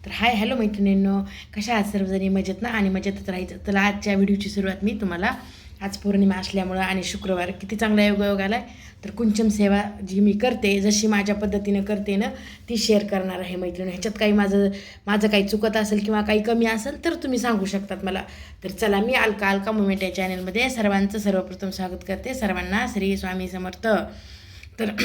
तर hi hello मैत्रिणींनो, कशा आहात सर्वजणी? मजेत ना? आणि मजेतच राहायचं. तर आजच्या व्हिडिओची सुरुवात मी तुम्हाला आज पौर्णिमा असल्यामुळं आणि शुक्रवार किती चांगला योगायोग आला आहे, तर कुंचम सेवा जी मी करते, जशी माझ्या पद्धतीनं करते ना, ती शेअर करणार आहे मैत्रिणी. ह्याच्यात काही माझं काही चुकत असेल किंवा काही कमी असेल तर तुम्ही सांगू शकतात मला. तर चला, मी अलका अलका मुमेंट या चॅनलमध्ये सर्वांचं सर्वप्रथम स्वागत करते. सर्वांना श्री स्वामी समर्थ. तर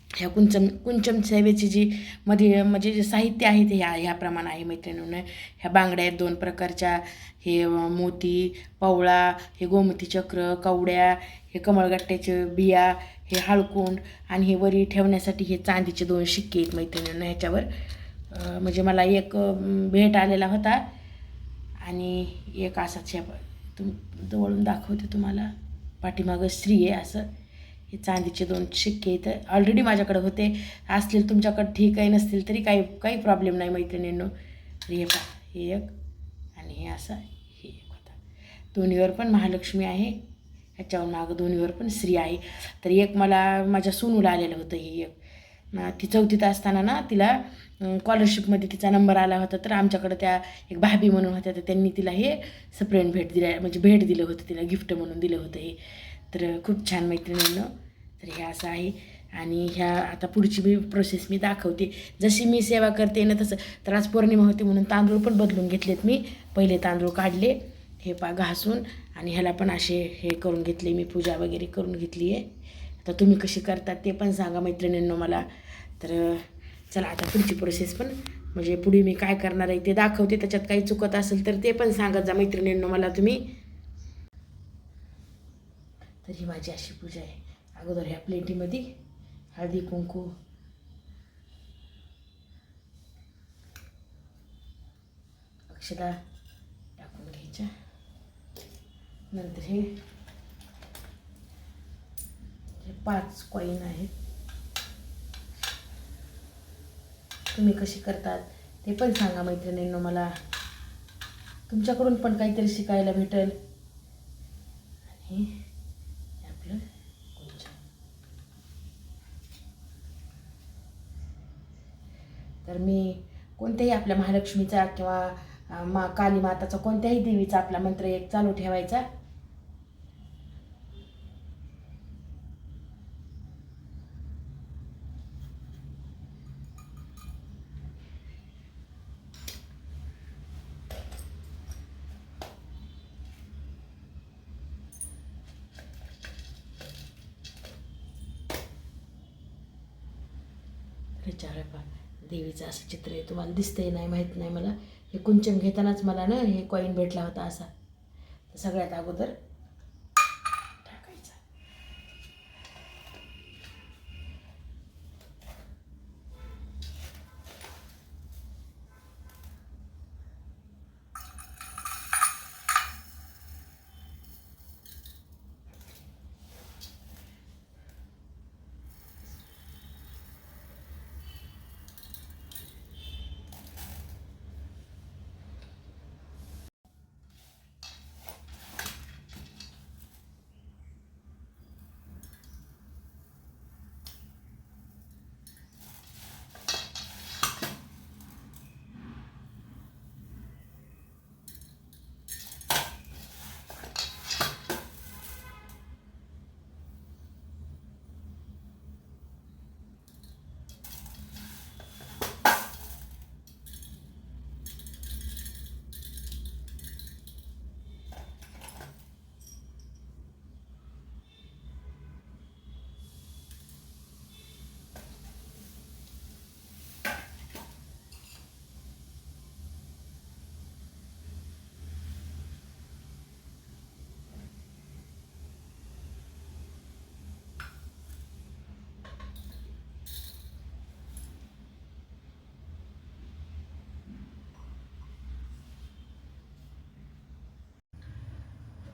ह्या कुंचम सेवेची जी मध्ये म्हणजे जे साहित्य आहे ते ह्याप्रमाणे आहे मैत्रिणींनो. ह्या बांगड्या आहेत 2 प्रकारच्या, हे मोती, पवळा, हे गोमती चक्र, कवड्या, हे कमळगट्ट्याचे बिया, हे हळकुंड आणि हे वरी ठेवण्यासाठी हे चांदीचे 2 शिक्के आहेत मैत्रिणींनो. ह्याच्यावर म्हणजे मला एक भेट आलेला होता आणि एक असाच जवळून दाखवते तुम्हाला. पाठीमागं श्री आहे असं. हे चांदीचे 2 शिक्के इथं ऑलरेडी माझ्याकडे होते. असतील तुमच्याकडे ठीक आहे, नसतील तरी काही प्रॉब्लेम नाही मैत्रिणींनो. तर हे पहा, हे एक आणि हे असं हे एक होता. दोन्हीवर पण महालक्ष्मी आहे, ह्याच्यावर मागं दोन्हीवर पण श्री आहे. तर एक मला माझ्या सूनूला आलेलं होतं. हे एक ती 4थीत असताना ना, तिला स्कॉलरशिपमध्ये तिचा नंबर आला होता. तर आमच्याकडं त्या एक भाभी म्हणून होत्या, तर त्यांनी तिला हे सप्रेंट भेट दिल्या, म्हणजे भेट दिलं होतं तिला, गिफ्ट म्हणून दिलं होतं हे. तर खूप छान मैत्रिणींनो. तर हे असं आहे. आणि ह्या आता पुढची मी प्रोसेस मी दाखवते, जशी मी सेवा करते ना तसं. तर आज पौर्णिमा होती म्हणून तांदूळ पण बदलून घेतलेत मी. पहिले तांदूळ काढले, हे घासून, आणि ह्याला पण असे हे करून घेतले मी, पूजा वगैरे करून घेतली आहे. आता तुम्ही कशी करतात ते पण सांगा मैत्रिणींनो मला. तर चला, आता पुढची प्रोसेस पण म्हणजे पुढे मी काय करणार आहे ते दाखवते. त्याच्यात काही चुकत असेल तर ते पण सांगत जा मैत्रिणींनो मला तुम्ही. तर ही माझी अशी पूजा आहे. अगोदर ह्या प्लेटीमध्ये हळदी कुंकू, अक्षता टाकून घ्यायच्या. नंतर हे 5 कॉईन आहेत. तुम्ही कशी करतात ते पण सांगा मैत्रिणींनो मला. तुमच्याकडून पण काहीतरी शिकायला भेटेल. आणि आपलं कुंचम. तर मी कोणत्याही आपल्या महालक्ष्मीचा किंवा काली माताचा, कोणत्याही देवीचा आपला मंत्र एक चालू ठेवायचा. ह्याच्यावर पहा, देवीचं असं चित्र आहे. तुम्हाला दिसतंय नाही माहीत नाही मला. हे कुंचम घेतानाच मला ना हे कॉईन भेटला होता असा. तर सगळ्यात अगोदर टाकायचा.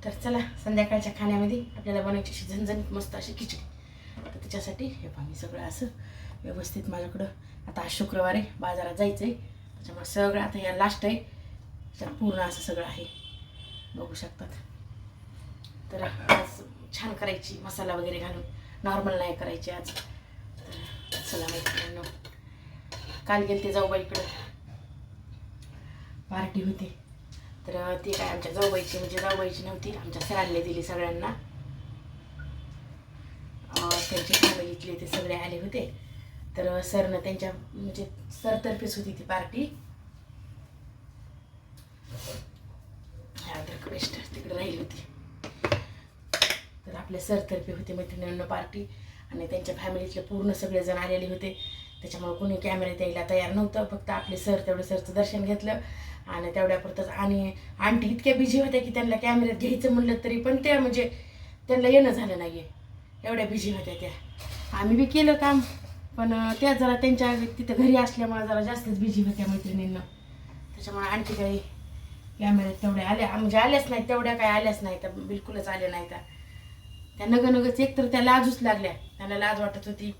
तर चला, संध्याकाळच्या खाण्यामध्ये आपल्याला बनवायची अशी झणझणीत मस्त अशी खिचडी. तर त्याच्यासाठी हे पहा, मी सगळं असं व्यवस्थित माझ्याकडं, आता आज शुक्रवार आहे, बाजारात जायचं आहे, त्याच्यामुळे सगळं आता या लास्ट आहे, त्याच्यात पूर्ण असं सगळं आहे, बघू शकतात. तर आज छान करायची, मसाला वगैरे घालून, नॉर्मल नाही करायची आज. तर चला मैत्रिणींनो, काल गेलते जाऊबाईकडं, पार्टी होती. तर ती काय आमच्या जाऊबाईची म्हणजे जाऊबाईची नव्हती, आमच्या सरांनी दिली सगळ्यांना. त्यांची फॅमिलीतले ते सगळे आले होते. तर सरनं त्यांच्या म्हणजे सरतर्फेच होती ती पार्टी. अद्रक पेस्ट तिकडे राहिली होती. तर आपल्या सरतर्फे होते मैत्रिणींना पार्टी आणि त्यांच्या फॅमिलीतले पूर्ण सगळेजण आलेले होते. त्याच्यामुळे कोणी कॅमेऱ्यात यायला तयार नव्हतं. फक्त आपले सर तेवढं सरचं दर्शन घेतलं आणि तेवढ्यापुरतंच. आणि आंटी इतक्या बिझी होत्या की त्यांना कॅमेऱ्यात घ्यायचं म्हणलं तरी पण त्या म्हणजे त्यांना येणं झालं नाही आहे, एवढ्या बिझी होत्या त्या. आम्ही बी केलं काम, पण त्या जरा त्यांच्या तिथं घरी असल्यामुळे जरा जास्तच बिझी होत्या मैत्रिणींना. त्याच्यामुळे आणखी काही कॅमेऱ्यात तेवढ्या आल्या म्हणजे आल्याच नाहीत, तेवढ्या काय आल्याच नाही तर बिलकुलच आल्या नाही. त्या नगनगच एकतर त्या लाजूच लागल्या, त्यांना लाज वाटत होती.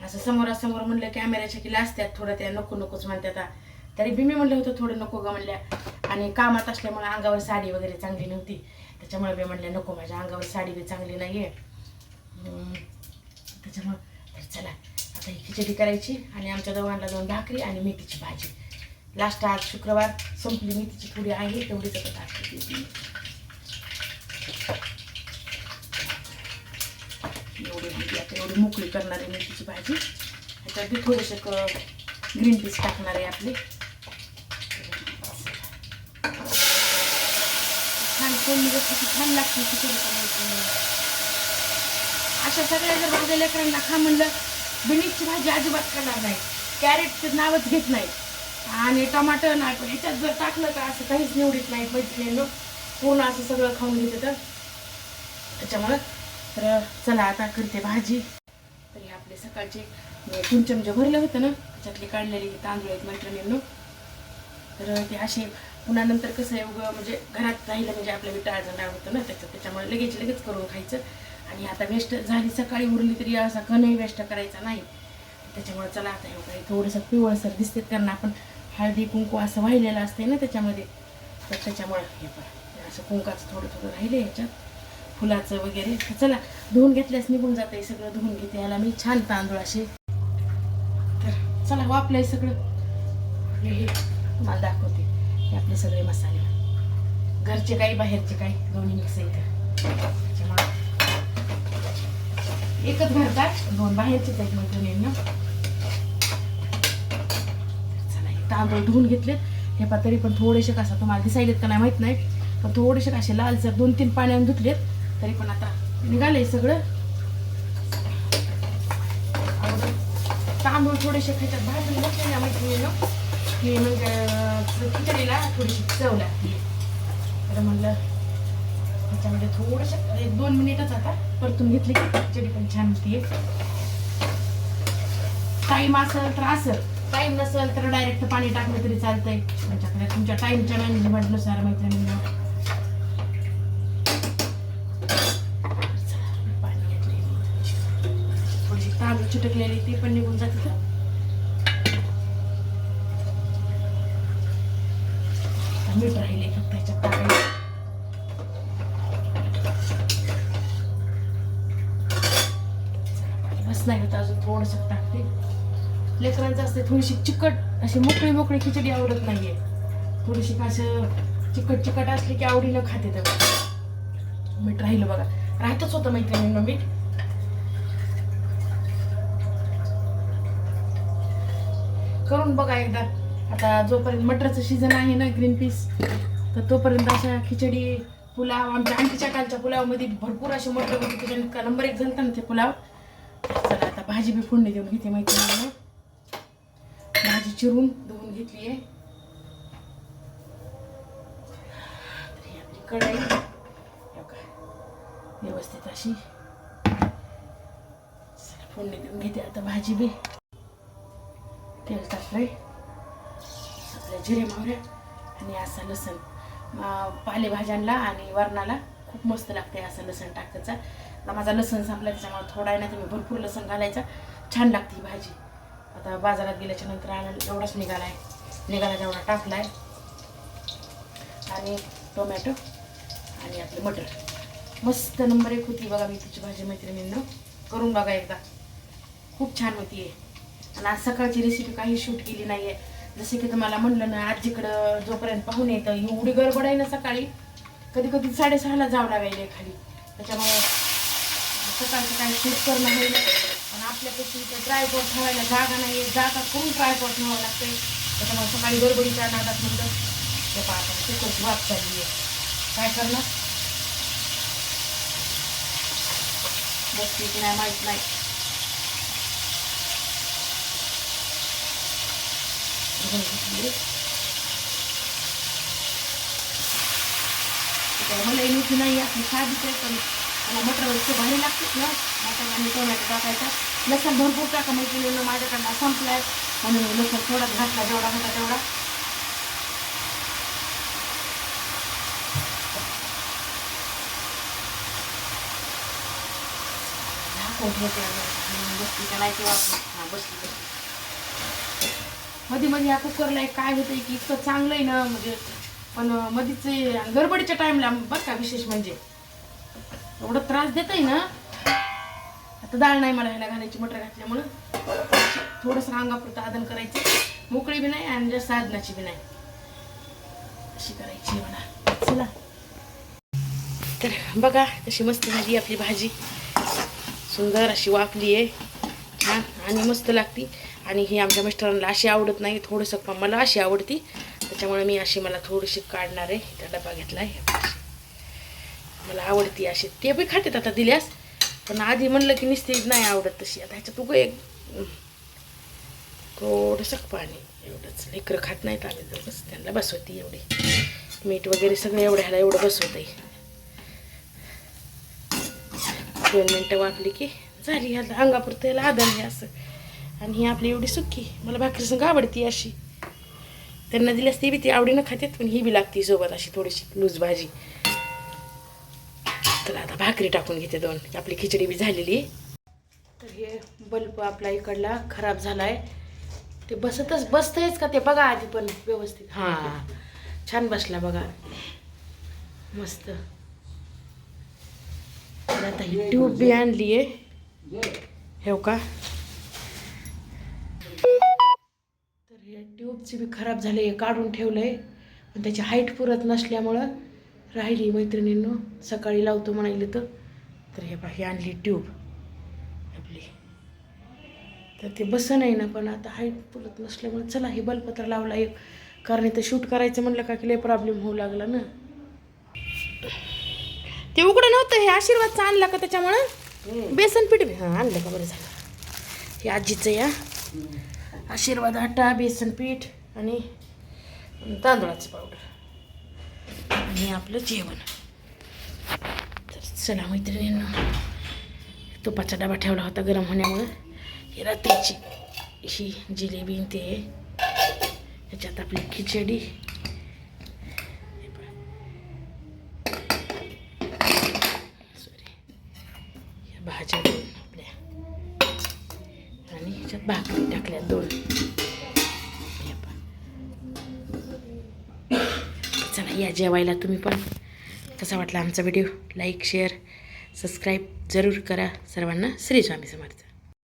असं समोरासमोर म्हणलं कॅमेऱ्याच्या की लाजत्यात थोडं, त्या नको नकोच म्हणतात. तरी बी मी म्हणलं होतं थोडं नको ग म्हणल्या. आणि कामात असल्यामुळे अंगावर साडी वगैरे चांगली नव्हती, त्याच्यामुळे मी म्हणल्या नको, माझ्या अंगावर साडी बी चांगली नाही आहे. त्याच्यामुळं तर चला आता ही खिचडी करायची आणि आमच्या दोघांना 2 भाकरी आणि मेथीची भाजी. लास्ट आज शुक्रवार संपली, मेथीची थोडी आहे तेवढीच आता टाकते. एवढी भाजी आता एवढी मोकळी करणार आहे मेथीची भाजी. ह्याच्यात बी थोडेसे ग्रीन पीस टाकणार आहे आपले. छान फोडणी जशी छान लागते खिचडी करायची. अशा सगळ्या जर माझ्या लेकरांना खा म्हणलं, बीन्सची भाजी अजिबात खाणार नाही, कॅरेटचं नावच घेत नाही आणि टमाटर नाही. पण ह्याच्यात जर टाकलं तर असं काहीच निवडीत नाही मैत्रिणींनो, पूर्ण असं सगळं खाऊन घेते. तर त्याच्यामुळं तर चला आता करते भाजी. तरी आपले सकाळचे 3 चमचे भरलं होतं ना, त्याच्यातली काढलेली तांदूळ आहेत मैत्रिणींनो. तर ते असे पुन्हा नंतर कसं आहे उगं म्हणजे घरात राहिलं म्हणजे आपल्या विटाळजण होतं ना त्याच्यामुळे लगेच करून खायचं. आणि आता वेस्ट झाली सकाळी उरली तरी असा कणही वेस्ट करायचा नाही. त्याच्यामुळे चला आता हे काही थोडंसं पिवळसर दिसते, कारण आपण हळदी कुंकू असं वाहिलेलं असते ना त्याच्यामध्ये. तर त्याच्यामुळे हे पण असं कुंकाचं थोडं राहिले ह्याच्यात, फुलाचं वगैरे. तर चला धुवून घेतल्यास निघून जाते सगळं. धुवून घेते याला मी छान तांदूळ असे. तर चला वापलंय सगळं. हे तुम्हाला दाखवते हे आपले सगळे मसाले, घरचे काही बाहेरचे काही दोन्ही मिक्स आहेत. त्याच्यामुळे एकच घरतात 2 बाहेरचेच आहेत मैत्रिणींना. चला हे तांदूळ धुवून घेतलेत. हे तरी पण थोडेसे कसं तुम्हाला दिसायलेत का नाही माहीत नाही, पण थोडेसे कसे लालसर 2-3 पाण्याने धुतलेत तरी पण आता निघाले सगळं. तांदूळ थोडेसे खायच्यात भाजून घेतलेल्या मैत्रिणींना की म्हणजे खिचडीला थोडीशी चव लागते. तर म्हणलं त्याच्यामध्ये थोडंसं 1-2 मिनिटच आता परतून घेतली की खिचडी पण छान होती. टाईम असेल तर असं, टाईम नसेल तर डायरेक्ट पाणी टाकलं तरी चालतंय तुमच्याकडे, तुमच्या टाईमच्या मॅनेजमेंटनुसार मैत्रिणींना. पाणी घेतले, थोडीशी तांदूळ चिटकलेली ती पण निघून जाते. मीठ राहिले फक्त ह्याच्यात टाकायचं. बस नाही होतं अजून थोडंसं टाकते. लेकरांचं असते थोडीशी चिकट अशी मोकळी खिचडी आवडत नाहीये. थोडीशी असं चिकट असली की आवडीनं खाते. तर मीठ राहिलं बघा, राहतच होतं मैत्रिणींना मीठ. करून बघा एकदा. आता जोपर्यंत मटरचं सीझन आहे ना ग्रीन पीस, तर तोपर्यंत अशा खिचडी पुलाव, आमच्या आंटीच्या कालच्या पुलावमध्ये भरपूर असे मटर होते, त्याच्यानंतर नंबर 1 झालता ना ते पुलाव. चला आता भाजी बी फोडणी देऊन घेते मैत्रिणींना. भाजी चिरून धुवून घेतली आहे. आपली कढई व्यवस्थित अशी फोडणी देऊन घेते आता भाजी बी. तेल टाकलंय, आपल्या जिरे मोहऱ्या आणि असं लसण. पालेभाज्यांना आणि वरणाला खूप मस्त लागते असं लसण टाकायचं. आता माझा लसण संपला त्याच्यामुळे थोडा आहे ना, तुम्ही भरपूर लसण घालायचा, छान लागते ही भाजी. आता बाजारात गेल्याच्या नंतर एवढाच निघाला तेवढा टाकलाय. आणि टोमॅटो आणि आपले मटर. मस्त नंबर 1 होती बघा मेथीची भाजी मैत्रिणींना. करून बघा एकदा, खूप छान होती आहे. आणि आज सकाळची रेसिपी काही शूट केली नाही आहे, जसे की तुम्हाला म्हणलं ना, आजीकडं जोपर्यंत पाहून येतं एवढी गडबड आहे ना सकाळी, कधी कधी 6:30ला जावं लागायला खाली. त्याच्यामुळे सकाळचं काय शूट करणं होईल. पण आपल्यापाशी इथं ट्रायपॉड ठेवायला जागा नाही, जागा करून ट्रायपॉड ठेवावं लागते. त्याच्यामुळे सकाळी गडबडीच्या नादात म्हणलं ते पाहता कुकरची वाफ चालली आहे, काय करणार बसली की नाही माहीत नाही. मला इनोची नाही आपली साधीच आहे, पण मला मटर वस्तू भारी लागतात ना. मटर आणि टोमॅटो टाकायचा, लसण भरपूर टाका. मैत्रिणीनं माझ्याकडनं संपलाय म्हणून लसण थोडाच घातला, जेवढा होता तेवढा. बसली का नाही ते वापरू. हां बसली बसली. मध्ये मध्ये या कुकरला एक काय होतं की इतकं चांगलं आहे ना, म्हणजे पण मध्येच गडबडीच्या टाईमला बरं का, विशेष म्हणजे एवढं त्रास देत आहे ना. आता डाळ नाही मला ह्याला घालायची मटर घातल्यामुळं, थोडंसं अंगापुरतं आदन करायचं. मोकळी बी नाही आणि जास्त आदनाची बी नाही, अशी करायची मला. चला तर बघा कशी मस्त झाली आपली भाजी, सुंदर अशी वाफली आहे छान आणि मस्त लागती. आणि ही आमच्या मिस्टरांना अशी आवडत नाही, थोडंसं मला अशी आवडती. त्याच्यामुळे मी अशी मला थोडीशी काढणार आहे. त्या डबा घेतला आहे, मला आवडती अशी. ते बी खातात आता दिल्यास, पण आधी म्हणलं की नुसती नाही आवडत तशी. आता ह्याच्यात उगं एक थोडंसं पाणी, एवढंच. लेकरं खात नाहीत आले तर बस त्यांना बसवती एवढी. मीठ वगैरे सगळं एवढं ह्याला एवढं बसवत आहे. 2 मिनटं वापली की झाली. ह्याला अंगापुरतं याला आदन हे असं. आणि ही आपली एवढी सुक्की, मला भाकरी संग आवडती अशी. त्यांना दिल्यास ती बी ती आवडीनं खातात, पण ही बी लागती सोबत अशी थोडीशी लूज भाजी. तर आता भाकरी टाकून घेते 2. आपली खिचडी बी झालेली. तर हे बल्ब आपला इकडला खराब झालाय, ते बसतंयच का ते बघा आधी पण व्यवस्थित. हां छान बसला बघा, मस्त. तर आता ही ट्यूब बी आणली आहे, हे का. तर हे ट्यूबची बी खराब झाली, काढून ठेवलंय. पण त्याची हाईट पुरत नसल्यामुळं राहिली. मैत्रिणींनो सकाळी लावतो म्हणाले तर हे पा ही आणली ट्यूब आपली. तर ते बसं नाही ना, पण आता हाईट पुरत नसल्यामुळे चला हे बल्ब तर लावला एक. कारण इथं शूट करायचं म्हणलं का की लय प्रॉब्लेम होऊ लागला ना. ते उघडं नव्हतं, हे आशीर्वादचं आणलं का त्याच्यामुळं. बेसन पीठ बी हां आणलं का, बरं झालं. हे आजीचं या आशीर्वाद आटा, बेसन पीठ आणि तांदूळाचं पावडर आणि आपलं जेवण. तर चला मैत्रिणींनो, तुपाचा डबा ठेवला होता गरम होण्यामुळं. ही रात्रीची ही जिलेबी ते, ह्याच्यात आपली खिचडी, भाज्या 2 आपल्या, आणि ह्याच्यात भाकरी टाकल्या 2. चला या जेवायला तुम्ही पण. कसा वाटला आमचा व्हिडिओ, लाईक शेअर सबस्क्राईब जरूर करा. सर्वांना श्री स्वामी समर्थ.